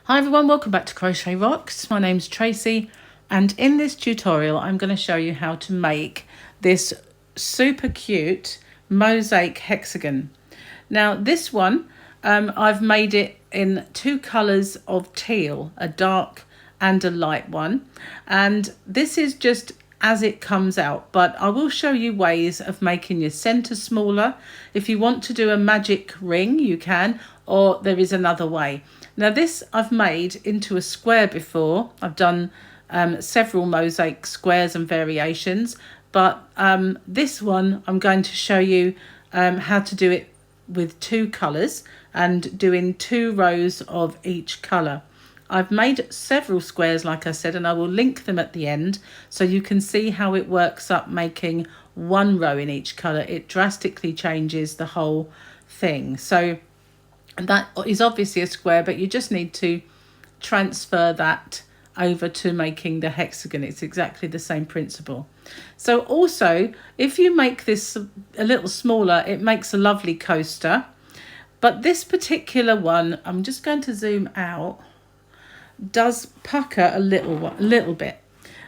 Hi everyone, welcome back to Crochet Rocks. My name's Tracy, and in this tutorial I'm going to show you how to make this super cute mosaic hexagon. Now this one, I've made it in two colours of teal, a dark and a light one, and this is just as it comes out, but I will show you ways of making your centre smaller. If you want to do a magic ring, you can, or there is another way. Now this I've made into a square before. I've done several mosaic squares and variations, but this one I'm going to show you how to do it with two colours and doing 2 rows of each colour. I've made several squares, like I said, and I will link them at the end so you can see how it works up making 1 row in each colour. It drastically changes the whole thing. So that is obviously a square, but you just need to transfer that over to making the hexagon. It's exactly the same principle. So also, if you make this a little smaller, it makes a lovely coaster. But this particular one, I'm just going to zoom out, does pucker a little bit.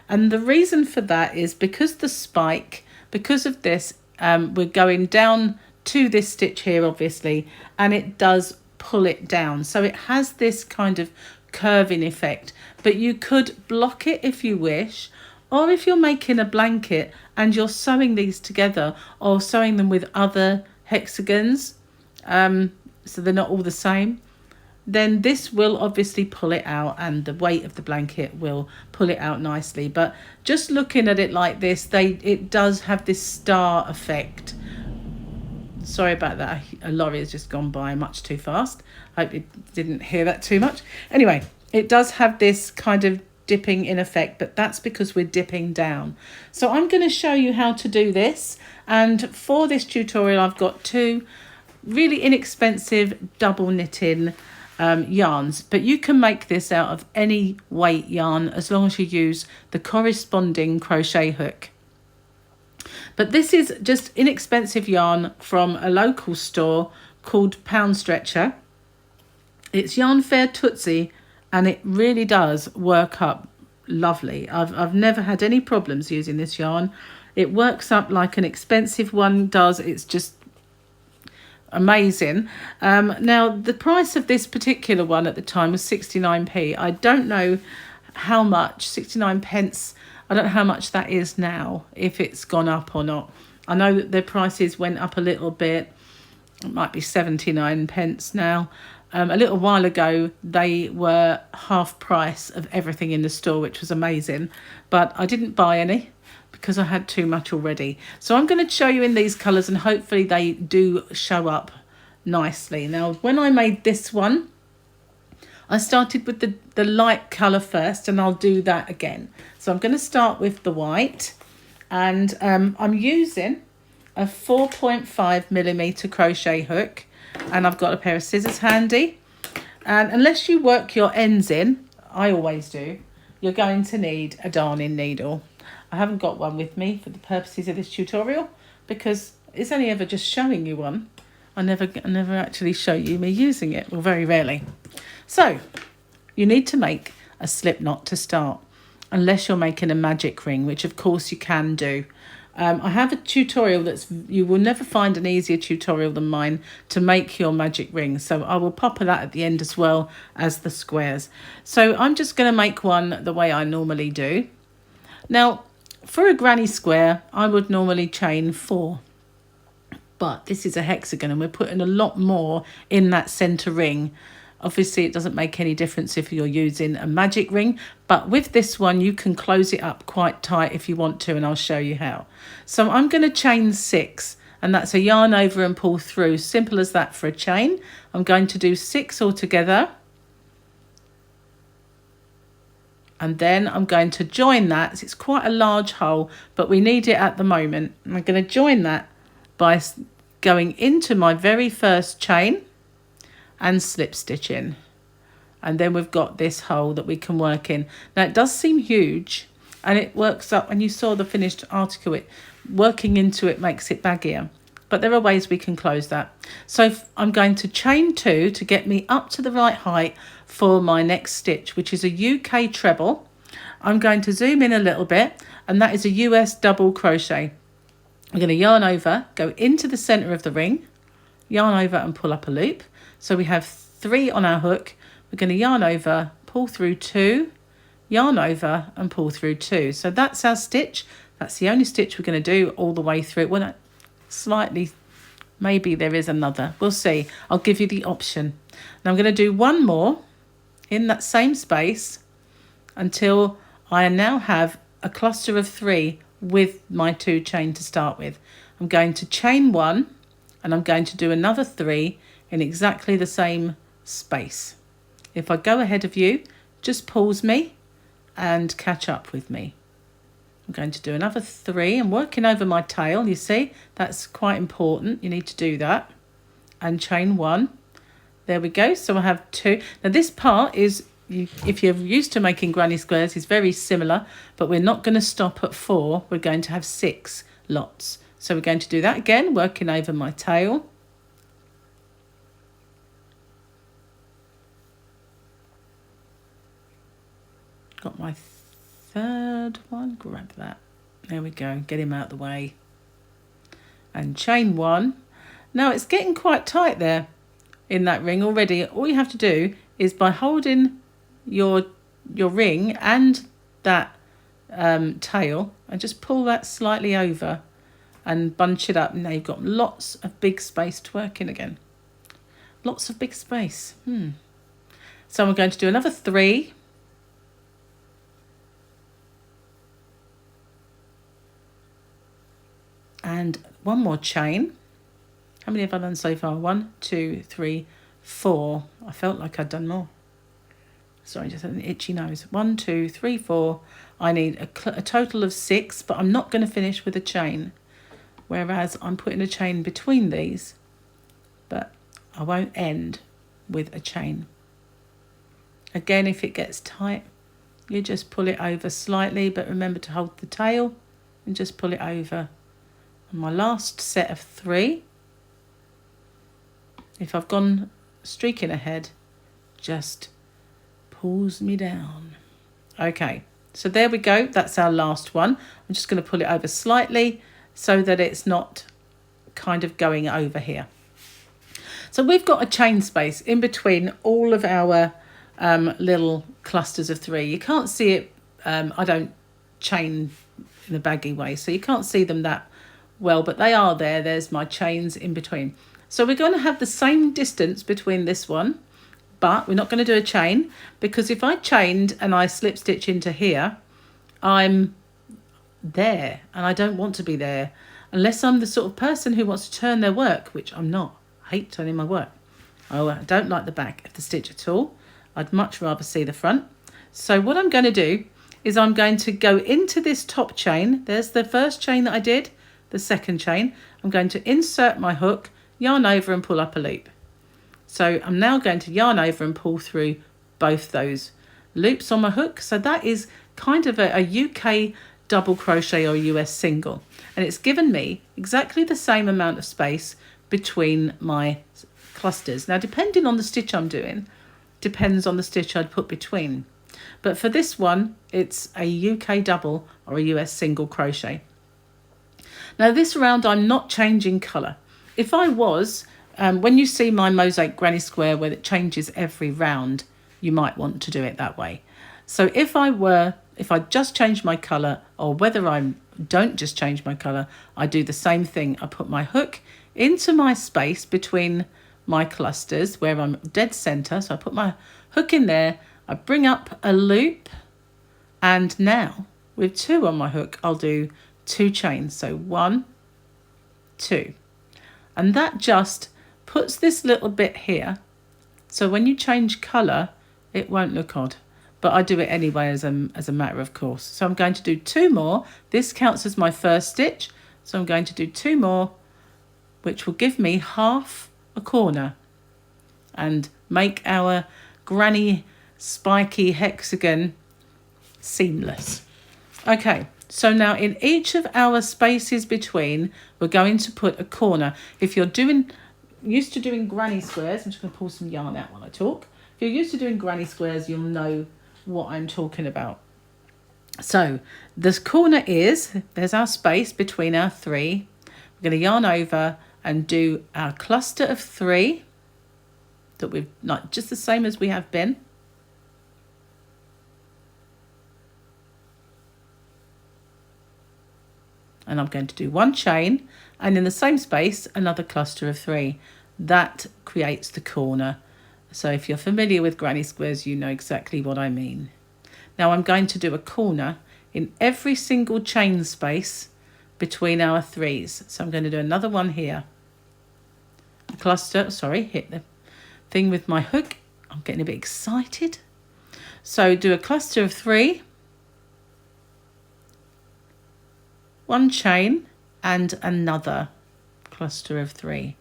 And the reason for that is because the spike, because of this, we're going down to this stitch here obviously, and it does pull it down, so it has this kind of curving effect. But you could block it if you wish, or if you're making a blanket and you're sewing these together or sewing them with other hexagons, so they're not all the same, then this will obviously pull it out and the weight of the blanket will pull it out nicely. But just looking at it like this, it does have this star effect. Sorry about that, a lorry has just gone by much too fast. I hope you didn't hear that too much. Anyway, it does have this kind of dipping in effect, but that's because we're dipping down. So I'm going to show you how to do this, and for this tutorial I've got 2 really inexpensive double knitting yarns, but you can make this out of any weight yarn as long as you use the corresponding crochet hook. But this is just inexpensive yarn from a local store called Pound Stretcher. It's Yarn Fair Tootsie, and it really does work up lovely. I've never had any problems using this yarn. It works up like an expensive one does. It's just amazing. Now the price of this particular one at the time was 69p. I don't know how much, 69 pence, I don't know how much that is now, if it's gone up or not. I know that their prices went up a little bit. It might be 79 pence now. A little while ago they were half price of everything in the store, which was amazing, but I didn't buy any because I had too much already. So I'm going to show you in these colours, and hopefully they do show up nicely. Now when I made this one, I started with the light colour first, and I'll do that again. So I'm going to start with the white, and I'm using a 4.5mm crochet hook, and I've got a pair of scissors handy. And unless you work your ends in, I always do, you're going to need a darning needle. I haven't got one with me for the purposes of this tutorial because it's only ever just showing you one. I never actually show you me using it, or very rarely. So you need to make a slip knot to start, unless you're making a magic ring, which of course you can do. I have a tutorial you will never find an easier tutorial than mine to make your magic ring. So I will pop that at the end as well as the squares. So I'm just going to make one the way I normally do. Now for a granny square, I would normally chain 4. But this is a hexagon and we're putting a lot more in that centre ring. Obviously it doesn't make any difference if you're using a magic ring, but with this one you can close it up quite tight if you want to, and I'll show you how. So I'm going to chain 6, and that's a yarn over and pull through. Simple as that for a chain. I'm going to do 6 altogether, and then I'm going to join that. It's quite a large hole, but we need it at the moment. I'm going to join that by going into my very first chain and slip stitching, and then we've got this hole that we can work in. Now it does seem huge, and it works up, and you saw the finished article, it working into it makes it baggier, but there are ways we can close that. So I'm going to chain 2 to get me up to the right height for my next stitch, which is a UK treble. I'm going to zoom in a little bit, and that is a US double crochet. I'm going to yarn over, go into the center of the ring, yarn over and pull up a loop. So we have 3 on our hook. We're going to yarn over, pull through 2, yarn over and pull through 2. So that's our stitch. That's the only stitch we're going to do all the way through. Well, slightly, maybe there is another. We'll see. I'll give you the option. Now I'm going to do one more in that same space until I now have a cluster of 3 with my 2 chain to start with. I'm going to chain 1 and I'm going to do another 3 in exactly the same space. If I go ahead of you, just pause me and catch up with me. I'm going to do another 3. I'm working over my tail, you see, that's quite important. You need to do that. And chain 1. There we go. So I have 2. Now this part is, if you're used to making granny squares, is very similar, but we're not going to stop at 4. We're going to have 6 lots. So we're going to do that again, working over my tail. Got my 3rd one, grab that. There we go, get him out of the way. And chain 1. Now it's getting quite tight there in that ring already. All you have to do is by holding your ring and that tail and just pull that slightly over and bunch it up. Now you've got lots of big space to work in again. Lots of big space. So I'm going to do another 3. And one more chain. How many have I done so far? 1, 2, 3, 4. I felt like I'd done more. Sorry, just had an itchy nose. 1, 2, 3, 4. I need a total of 6, but I'm not going to finish with a chain. Whereas I'm putting a chain between these, but I won't end with a chain. Again, if it gets tight, you just pull it over slightly, but remember to hold the tail and just pull it over. And my last set of 3, if I've gone streaking ahead, just pulls me down. Okay, so there we go. That's our last one. I'm just going to pull it over slightly so that it's not kind of going over here. So we've got a chain space in between all of our little clusters of 3. You can't see it. I don't chain in a baggy way, so you can't see them that well, but they are there. There's my chains in between. So we're going to have the same distance between this one, but we're not going to do a chain, because if I chained and I slip stitch into here, I'm there and I don't want to be there unless I'm the sort of person who wants to turn their work, which I'm not. I hate turning my work. I don't like the back of the stitch at all. I'd much rather see the front. So what I'm going to do is I'm going to go into this top chain. There's the first chain that I did, the second chain. I'm going to insert my hook, yarn over and pull up a loop. So I'm now going to yarn over and pull through both those loops on my hook. So that is kind of a UK double crochet or US single, and it's given me exactly the same amount of space between my clusters. Now depending on the stitch I'm doing, depends on the stitch I'd put between, but for this one it's a UK double or a US single crochet. Now this round I'm not changing colour. If I was, when you see my Mosaic granny square where it changes every round, you might want to do it that way. So if I just change my colour, or whether I don't just change my colour, I do the same thing. I put my hook into my space between my clusters where I'm dead centre. So I put my hook in there, I bring up a loop, and now with 2 on my hook, I'll do 2 chains. So 1, 2. And that just puts this little bit here. So when you change colour, it won't look odd. But I do it anyway as a matter of course. So I'm going to do 2 more. This counts as my first stitch. So I'm going to do 2 more, which will give me half a corner and make our granny spiky hexagon seamless. Okay, So now in each of our spaces between, we're going to put a corner. If you're used to doing granny squares, I'm just going to pull some yarn out while I talk. If you're used to doing granny squares, you'll know what I'm talking about. So this corner there's our space between our three. We're going to yarn over and do our cluster of 3 that we've not just the same as we have been. And I'm going to do 1 chain, and in the same space another cluster of 3. That creates the corner. So if you're familiar with granny squares, you know exactly what I mean. Now I'm going to do a corner in every single chain space between our 3s. So I'm going to do another one here. A cluster, sorry, hit the thing with my hook. I'm getting a bit excited. So do a cluster of 3, 1 chain, and another cluster of 3.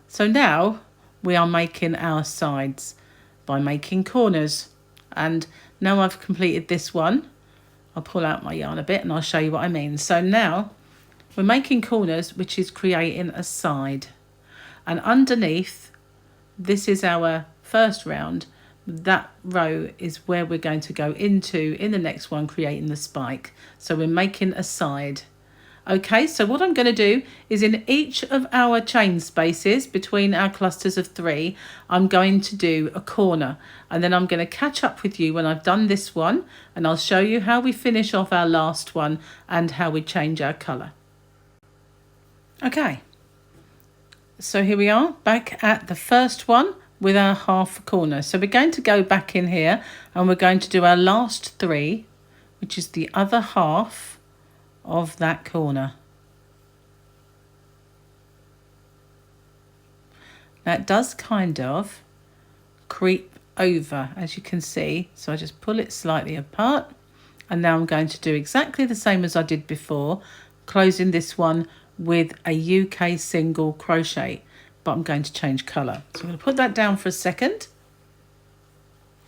So now we are making our sides by making corners. And now I've completed this one, I'll pull out my yarn a bit and I'll show you what I mean. So now we're making corners, which is creating a side. And underneath, this is our first round. That row is where we're going to go into in the next one, creating the spike. So we're making a side. Okay, so what I'm going to do is in each of our chain spaces between our clusters of 3, I'm going to do a corner, and then I'm going to catch up with you when I've done this one, and I'll show you how we finish off our last one and how we change our colour. Okay, so here we are back at the first one with our half corner. So we're going to go back in here and we're going to do our last 3, which is the other half of that corner. Now it does kind of creep over, as you can see, so I just pull it slightly apart, and now I'm going to do exactly the same as I did before, closing this one with a UK single crochet, but I'm going to change colour. So I'm going to put that down for a second.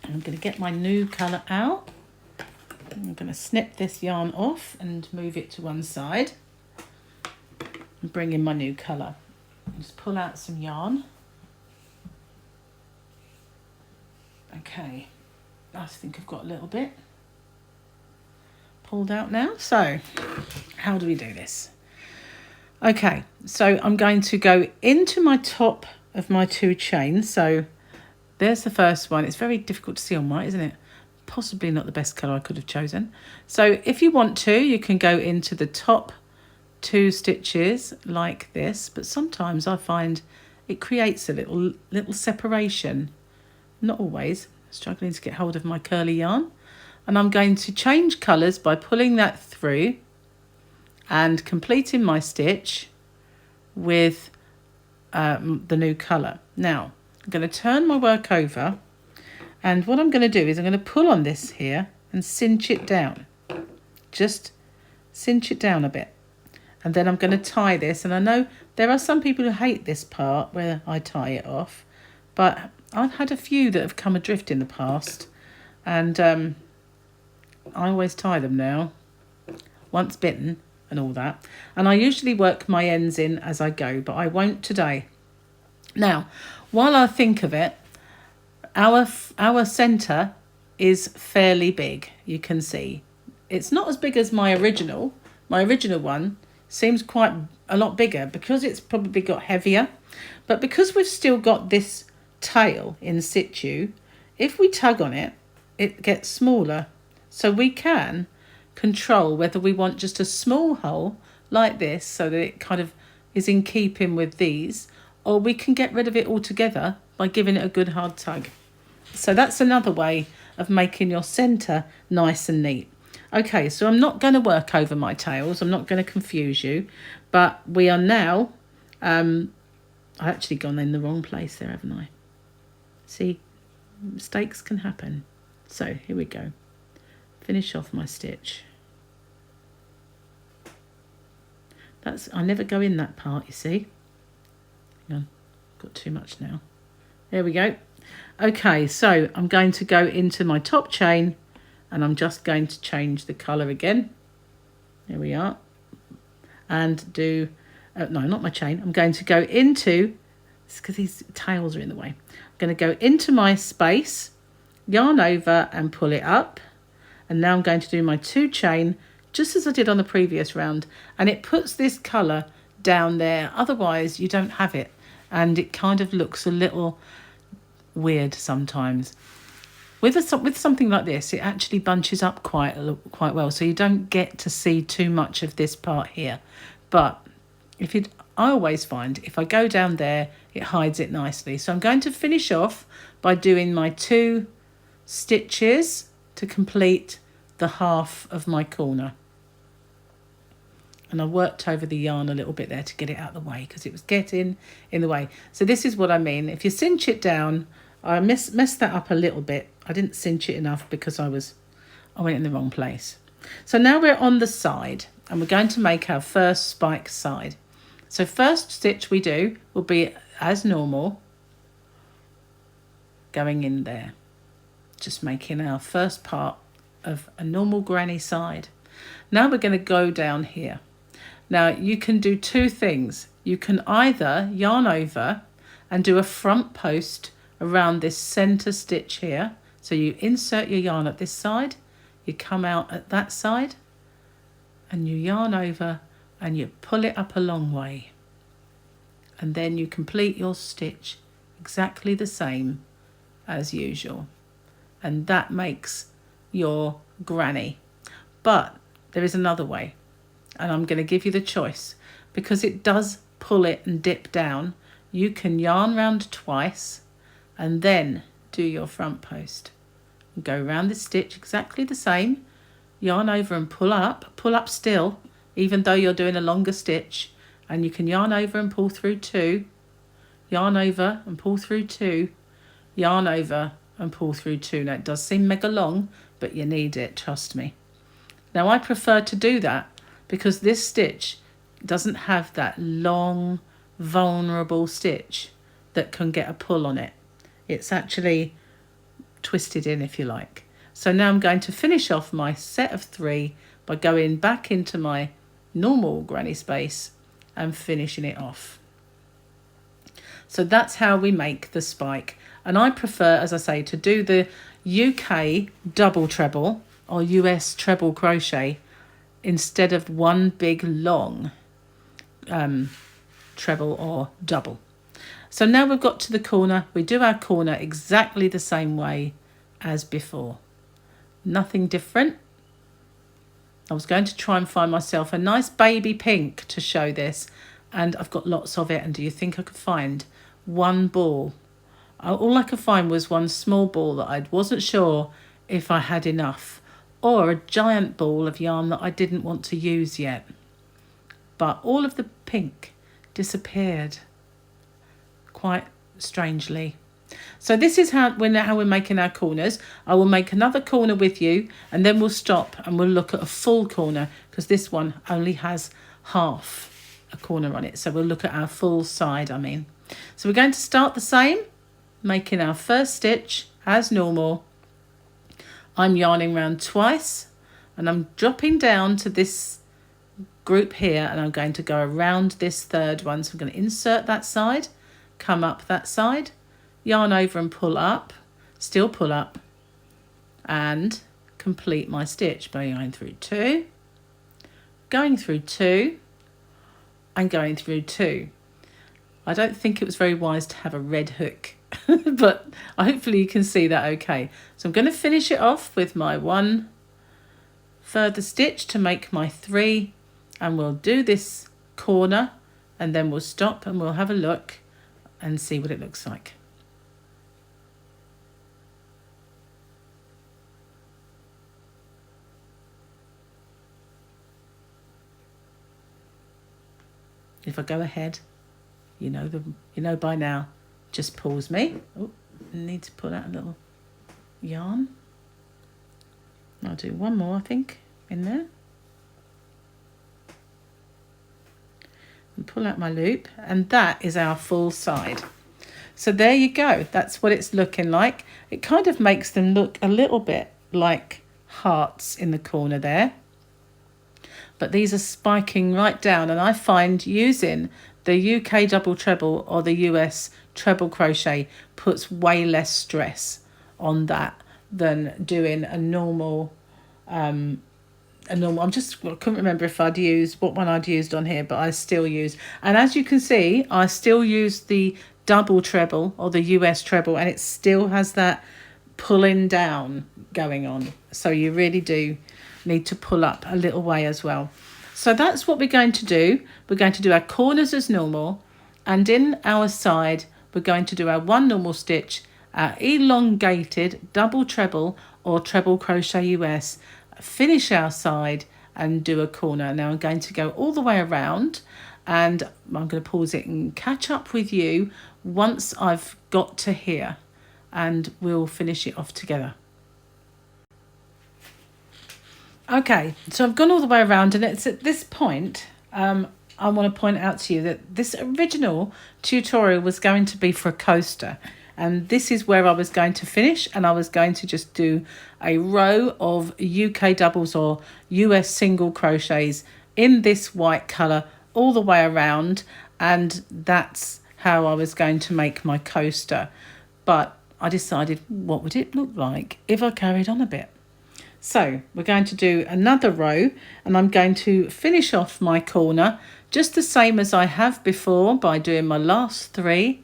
I'm going to get my new colour out. I'm going to snip this yarn off and move it to one side and bring in my new colour. Just pull out some yarn. Okay, I think I've got a little bit pulled out now. So how do we do this? Okay, so I'm going to go into my top of my 2 chains. So there's the first one. It's very difficult to see on white, isn't it? Possibly not the best colour I could have chosen. So if you want to, you can go into the top 2 stitches like this, but sometimes I find it creates a little separation. Not always. Struggling to get hold of my curly yarn. And I'm going to change colours by pulling that through and completing my stitch with the new colour. Now I'm going to turn my work over, and what I'm going to do is I'm going to pull on this here and cinch it down. Just cinch it down a bit. And then I'm going to tie this. And I know there are some people who hate this part where I tie it off, but I've had a few that have come adrift in the past, and I always tie them now, once bitten and all that. And I usually work my ends in as I go, but I won't today. Now, while I think of it, our centre is fairly big. You can see it's not as big as my original. My original one seems quite a lot bigger because it's probably got heavier. But because we've still got this tail in situ, if we tug on it, it gets smaller. So we can control whether we want just a small hole like this so that it kind of is in keeping with these, or we can get rid of it altogether by giving it a good hard tug. So that's another way of making your centre nice and neat. Okay, so I'm not going to work over my tails. I'm not going to confuse you, but we are now, I've actually gone in the wrong place there, haven't I? See, mistakes can happen. So here we go. Finish off my stitch. I never go in that part, you see. Hang on, got too much now. There we go. Okay, so I'm going to go into my top chain, and I'm just going to change the colour again. Here we are. And do, no, not my chain. I'm going to go into, it's because these tails are in the way. I'm going to go into my space, yarn over and pull it up. And now I'm going to do my 2 chain, just as I did on the previous round. And it puts this colour down there. Otherwise, you don't have it. And it kind of looks a little weird sometimes. With something like this, it actually bunches up quite well, so you don't get to see too much of this part here. But I always find if I go down there, it hides it nicely. So I'm going to finish off by doing my 2 stitches to complete the half of my corner. And I worked over the yarn a little bit there to get it out of the way because it was getting in the way. So this is what I mean. If you cinch it down, I messed that up a little bit. I didn't cinch it enough because I went in the wrong place. So now we're on the side and we're going to make our first spike side. So first stitch we do will be as normal, going in there, just making our first part of a normal granny side. Now we're going to go down here. Now you can do 2 things. You can either yarn over and do a front post around this center stitch here. So you insert your yarn at this side, you come out at that side, and you yarn over and you pull it up a long way. And then you complete your stitch exactly the same as usual. And that makes your granny. But there is another way, and I'm going to give you the choice because it does pull it and dip down. You can yarn round twice and then do your front post. Go around the stitch exactly the same, yarn over and pull up still, even though you're doing a longer stitch, and you can yarn over and pull through 2, yarn over and pull through 2, yarn over and pull through 2. Now it does seem mega long, but you need it, trust me. Now I prefer to do that because this stitch doesn't have that long, vulnerable stitch that can get a pull on it. It's actually twisted in, if you like. So now I'm going to finish off my set of 3 by going back into my normal granny space and finishing it off. So that's how we make the spike. And I prefer, as I say, to do the UK double treble or US treble crochet instead of one big long treble or double. So now we've got to the corner. We do our corner exactly the same way as before. Nothing different. I was going to try and find myself a nice baby pink to show this, and I've got lots of it. And do you think I could find one ball? All I could find was one small ball that I wasn't sure if I had enough, or a giant ball of yarn that I didn't want to use yet. But all of the pink disappeared quite strangely. So this is how we're making our corners. I will make another corner with you and then we'll stop and we'll look at a full corner because this one only has half a corner on it. So we'll look at our full side, So we're going to start the same, making our first stitch as normal. I'm yarning around twice and I'm dropping down to this group here and I'm going to go around this third one. So I'm going to insert that side, come up that side, yarn over and pull up, still pull up, and complete my stitch by going through 2, going through 2, and going through 2. I don't think it was very wise to have a red hook, but hopefully you can see that okay. So I'm going to finish it off with my 1 further stitch to make my 3, and we'll do this corner and then we'll stop and we'll have a look and see what it looks like. If I go ahead, you know by now, just pause me. Oh, I need to pull out a little yarn. I'll do one more, I think, in there. And pull out my loop, and that is our full side. So there you go. That's what it's looking like. It kind of makes them look a little bit like hearts in the corner there. but these are spiking right down, and I find using the UK double treble or the US treble crochet puts way less stress on that than doing a normal I couldn't remember if I'd used what one I'd used on here, but I still use, and as you can see, I still use the double treble or the US treble, and it still has that pulling down going on. So you really do need to pull up a little way as well. So that's what we're going to do. We're going to do our corners as normal, and in our side we're going to do our one normal stitch, our elongated double treble or treble crochet US, finish our side and do a corner. Now I'm going to go all the way around, and I'm going to pause it and catch up with you once I've got to here, and we'll finish it off together. Okay, so I've gone all the way around, and it's at this point I want to point out to you that this original tutorial was going to be for a coaster, and this is where I was going to finish, and I was going to just do a row of UK doubles or US single crochets in this white colour all the way around, and that's how I was going to make my coaster. But I decided, what would it look like if I carried on a bit? So we're going to do another row, and I'm going to finish off my corner just the same as I have before by doing my last 3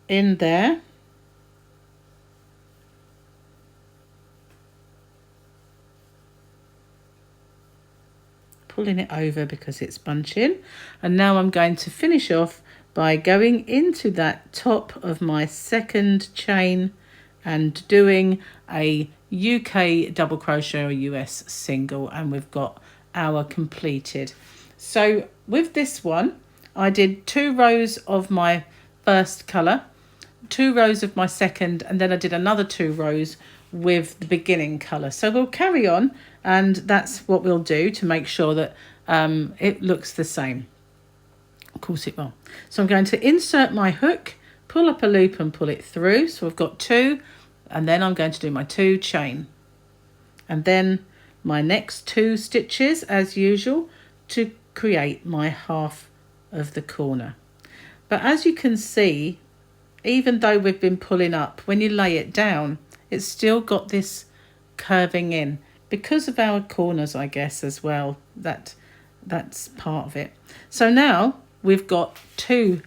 in there. Pulling it over because it's bunching, and now I'm going to finish off by going into that top of my second chain and doing a UK double crochet or US single, and we've got our completed. So with this one I did 2 rows of my first colour, 2 rows of my second, and then I did another 2 rows with the beginning colour. So we'll carry on, and that's what we'll do to make sure that it looks the same. Of course it will. So I'm going to insert my hook, pull up a loop and pull it through. So I've got 2, and then I'm going to do my 2 chain, and then my next 2 stitches as usual to create my half of the corner. But as you can see, even though we've been pulling up, when you lay it down, it's still got this curving in because of our corners, I guess, as well. That's part of it. So now we've got 2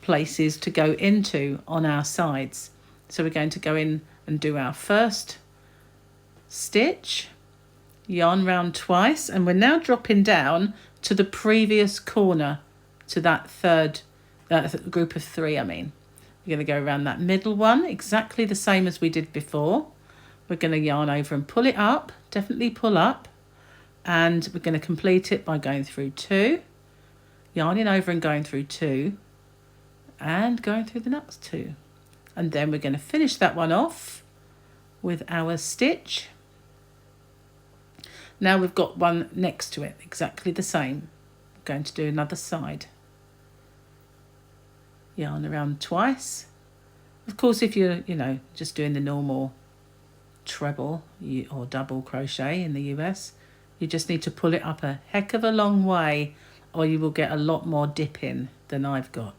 places to go into on our sides. So we're going to go in and do our first stitch, yarn round twice, and we're now dropping down to the previous corner, to that third group of 3. We're going to go around that middle one exactly the same as we did before. We're going to yarn over and pull it up, definitely pull up, and we're going to complete it by going through 2, yarning over and going through 2, and going through the next 2, and then we're going to finish that one off with our stitch. Now we've got one next to it exactly the same. I'm going to do another side, yarn around twice. Of course, if you're just doing the normal treble or double crochet in the US, you just need to pull it up a heck of a long way, or you will get a lot more dipping than I've got.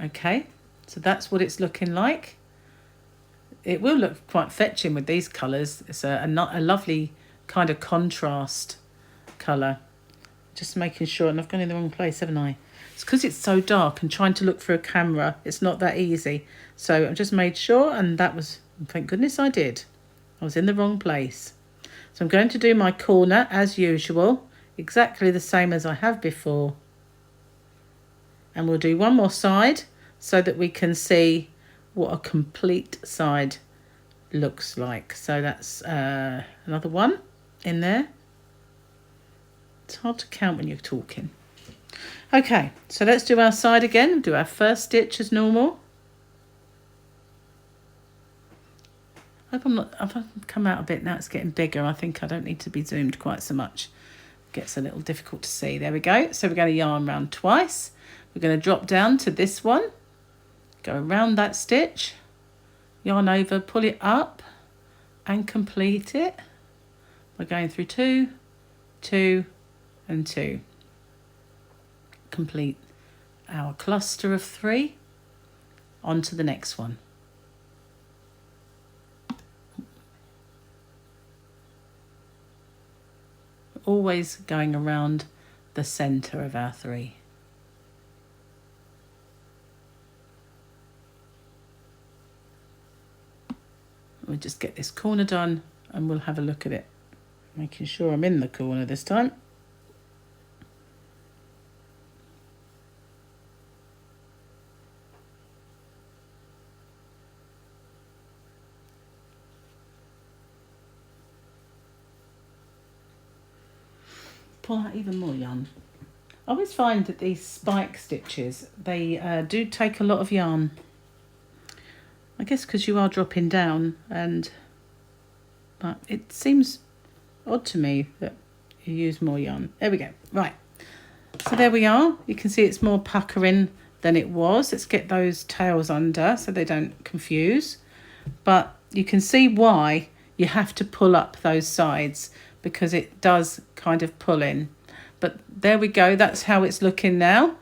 Okay, so that's what it's looking like. It will look quite fetching with these colours. It's a lovely kind of contrast colour. Just making sure, and I've gone in the wrong place, haven't I? It's because it's so dark and trying to look through a camera, it's not that easy. So I've just made sure, and that was, thank goodness I did. I was in the wrong place. So I'm going to do my corner as usual, exactly the same as I have before. And we'll do one more side so that we can see what a complete side looks like. So that's another one in there. It's hard to count when you're talking. Okay, so let's do our side again. Do our first stitch as normal. I've come out a bit now. It's getting bigger. I think I don't need to be zoomed quite so much. It gets a little difficult to see. There we go. So we're going to yarn round twice. We're going to drop down to this one, go around that stitch, yarn over, pull it up and complete it. by going through 2, 2 and 2. Complete our cluster of 3. On to the next one. Always going around the center of our 3. We'll just get this corner done and we'll have a look at it, making sure I'm in the corner this time. Pull out even more yarn. I always find that these spike stitches, they do take a lot of yarn. I guess because you are dropping down, but it seems odd to me that you use more yarn. There we go. Right. So there we are. You can see it's more puckering than it was. Let's get those tails under so they don't confuse. But you can see why you have to pull up those sides, because it does kind of pull in. But there we go. That's how it's looking now.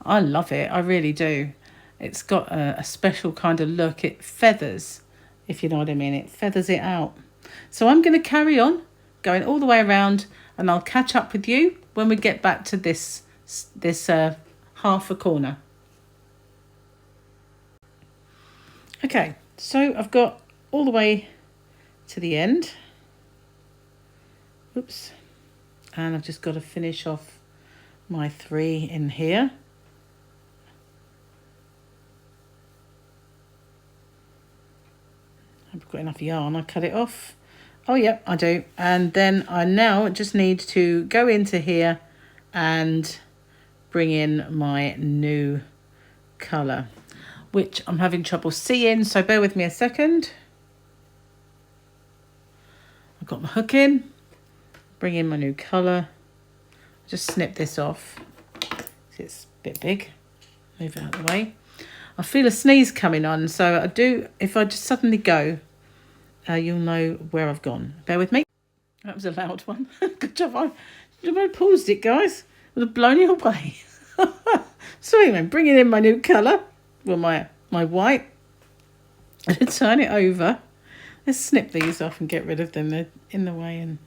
I love it. I really do. It's got a special kind of look. It feathers, if you know what I mean. It feathers it out. So I'm going to carry on going all the way around, and I'll catch up with you when we get back to this half a corner. Okay, so I've got all the way to the end. Oops. And I've just got to finish off my 3 in here. I've got enough yarn. I cut it off. Oh, yep, I do. And then I now just need to go into here and bring in my new colour, which I'm having trouble seeing, so bear with me a second. I've got my hook in, bring in my new colour. Just snip this off. It's a bit big. Move it out of the way. I feel a sneeze coming on, so I do. If I just suddenly go, you'll know where I've gone. Bear with me. That was a loud one. Good job. I paused it, guys. It would have blown you away. So anyway, bringing in my new colour, well, my white. And turn it over. Let's snip these off and get rid of them. They're in the way and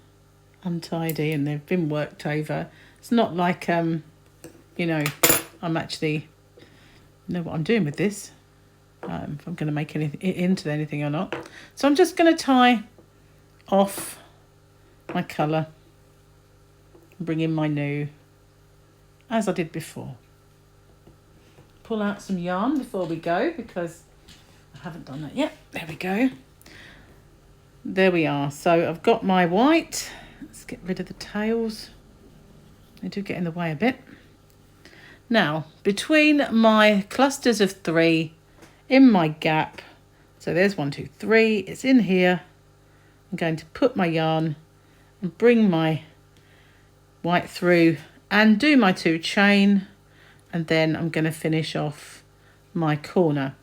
untidy, and they've been worked over. It's not like you know, I'm actually know what I'm doing with this, if I'm going to make it into anything or not. So I'm just going to tie off my colour and bring in my new, as I did before. Pull out some yarn before we go, because I haven't done that yet. There we go. There we are. So I've got my white. Let's get rid of the tails. They do get in the way a bit. Now, between my clusters of 3, in my gap, so there's 1, 2, 3, it's in here. I'm going to put my yarn and bring my white through and do my 2 chain, and then I'm going to finish off my corner.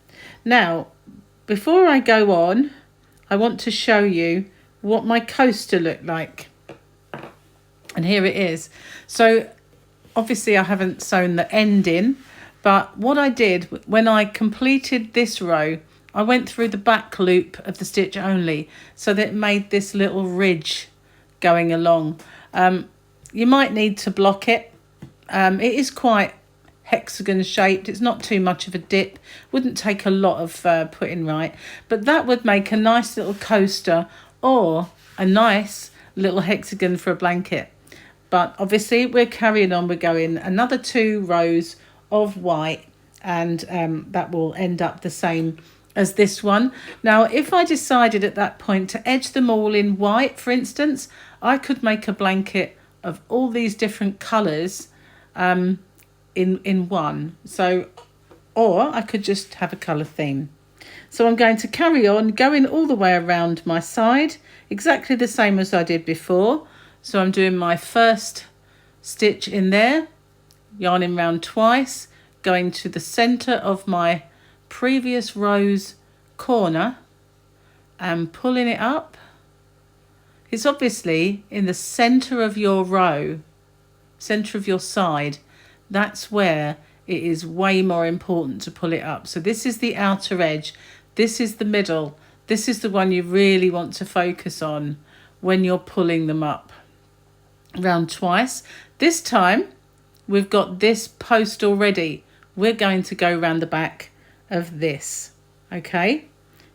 Now, before I go on, I want to show you what my coaster looked like. And here it is. So obviously I haven't sewn the end in, but what I did when I completed this row, I went through the back loop of the stitch only, so that it made this little ridge going along. You might need to block it. It is quite hexagon shaped. It's not too much of a dip. Wouldn't take a lot of putting right, but that would make a nice little coaster or a nice little hexagon for a blanket. But obviously we're carrying on. We're going another 2 rows of white, and that will end up the same as this one. Now, if I decided at that point to edge them all in white, for instance, I could make a blanket of all these different colours in one. So, or I could just have a colour theme. So I'm going to carry on going all the way around my side, exactly the same as I did before. So I'm doing my first stitch in there, yarning round twice, going to the centre of my previous row's corner and pulling it up. It's obviously in the center of your row, center of your side. That's where it is way more important to pull it up. So this is the outer edge, this is the middle, this is the one you really want to focus on when you're pulling them up. Round twice. This time we've got this post already. We're going to go around the back of this. Okay,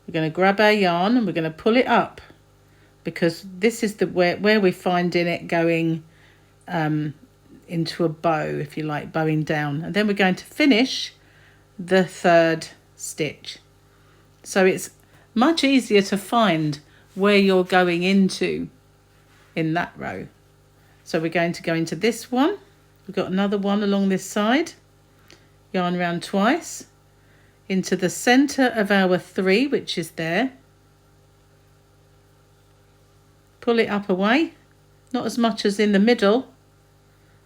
we're going to grab our yarn and we're going to pull it up, because this is the where we're finding it going into a bow, if you like, bowing down, and then we're going to finish the third stitch. So it's much easier to find where you're going into in that row. So we're going to go into this one. We've got another one along this side, yarn around twice, into the center of our 3, which is there, pull it up away, not as much as in the middle,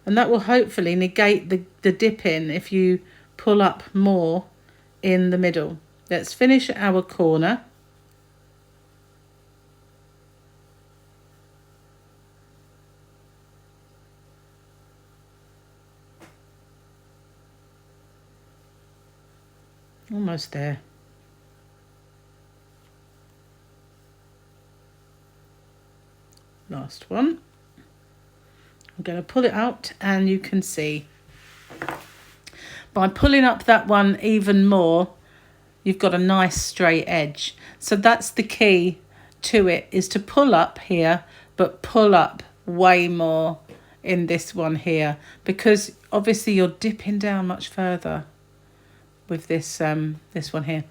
and that will hopefully negate the dip in if you pull up more in the middle. Let's finish our corner. Almost there. Last one. I'm going to pull it out, and you can see by pulling up that one even more, you've got a nice straight edge. So that's the key to it, is to pull up here, but pull up way more in this one here, because obviously you're dipping down much further with this this one here,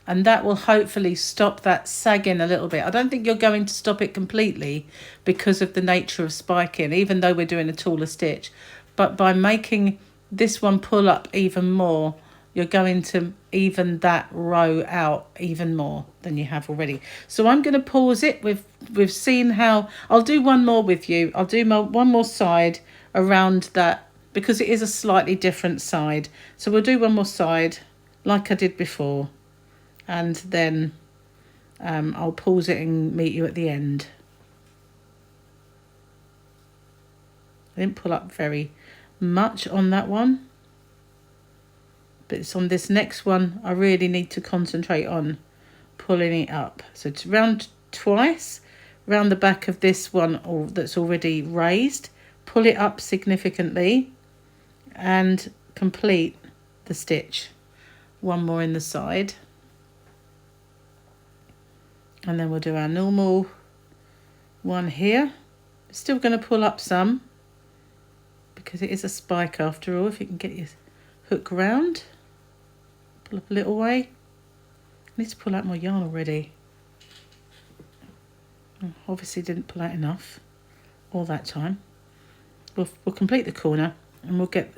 and that will hopefully stop that sagging a little bit. I don't think you're going to stop it completely because of the nature of spiking, even though we're doing a taller stitch, but by making this one pull up even more, you're going to even that row out even more than you have already. So I'm going to pause it. We've seen how, I'll do one more with you. I'll do one more side around that, because it is a slightly different side. So we'll do one more side like I did before, and then I'll pause it and meet you at the end. I didn't pull up very much on that one, but it's on this next one I really need to concentrate on pulling it up. So it's round twice, round the back of this one that's already raised, pull it up significantly, and complete the stitch. One more in the side, and then we'll do our normal one here. Still going to pull up some, because it is a spike after all. If you can get your hook round, pull up a little way. I need to pull out more yarn already. Obviously didn't pull out enough all that time. We'll complete the corner, and we'll get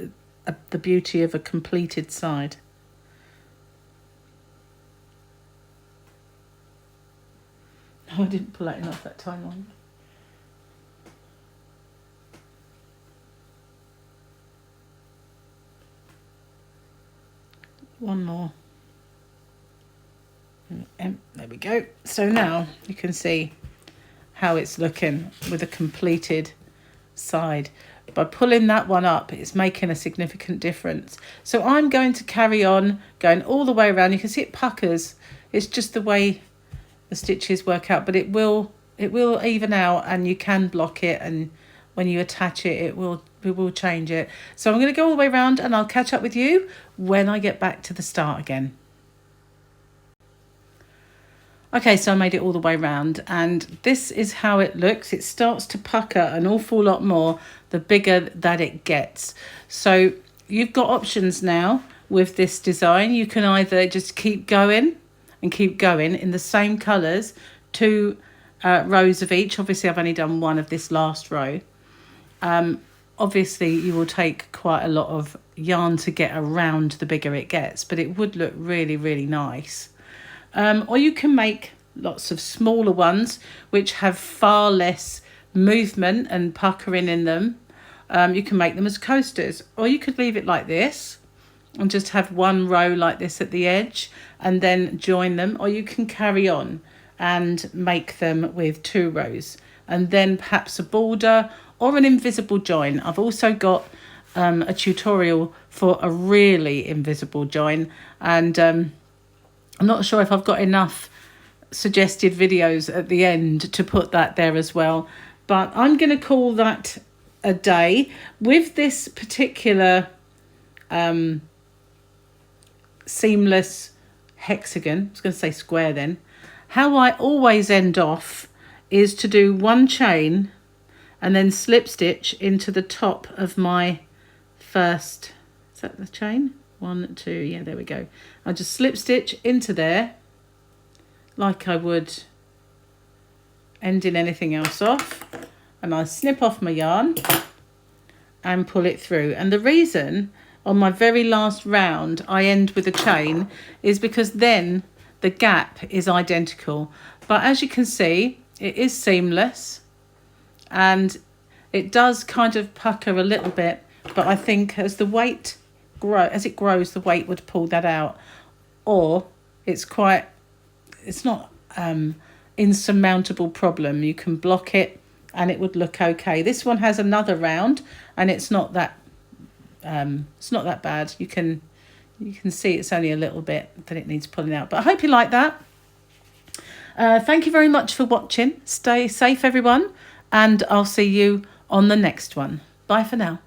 the beauty of a completed side. No, I didn't pull out enough that time on. One more. And there we go. So now you can see how it's looking with a completed side. By pulling that one up, it's making a significant difference. So I'm going to carry on going all the way around. You can see it puckers. It's just the way the stitches work out, but it will even out, and you can block it, and when you attach it, it will change it. So I'm going to go all the way around, and I'll catch up with you when I get back to the start again. Okay, so I made it all the way around, and this is how it looks. It starts to pucker an awful lot more the bigger that it gets. So you've got options now with this design. You can either just keep going in the same colours, 2 rows of each. Obviously I've only done one of this last row. Obviously you will take quite a lot of yarn to get around the bigger it gets, but it would look really, really nice. Or you can make lots of smaller ones which have far less movement and puckering in them. You can make them as coasters, or you could leave it like this and just have one row like this at the edge and then join them, or you can carry on and make them with 2 rows. and then perhaps a border or an invisible join. I've also got a tutorial for a really invisible join, and I'm not sure if I've got enough suggested videos at the end to put that there as well, but I'm going to call that a day with this particular seamless hexagon. I was going to say square then. How I always end off is to do one chain and then slip stitch into the top of my first, is that the chain? 1, 2, yeah, there we go. I'll just slip stitch into there like I would ending anything else off, and I snip off my yarn and pull it through. And the reason on my very last round I end with a chain is because then the gap is identical. But as you can see, it is seamless and it does kind of pucker a little bit, but I think as the weight as it grows, the weight would pull that out. Or it's not insurmountable problem. You can block it and it would look okay. This one has another round and it's not that bad. You can see it's only a little bit that it needs pulling out. But I hope you like that. Thank you very much for watching. Stay safe, everyone, and I'll see you on the next one. Bye for now.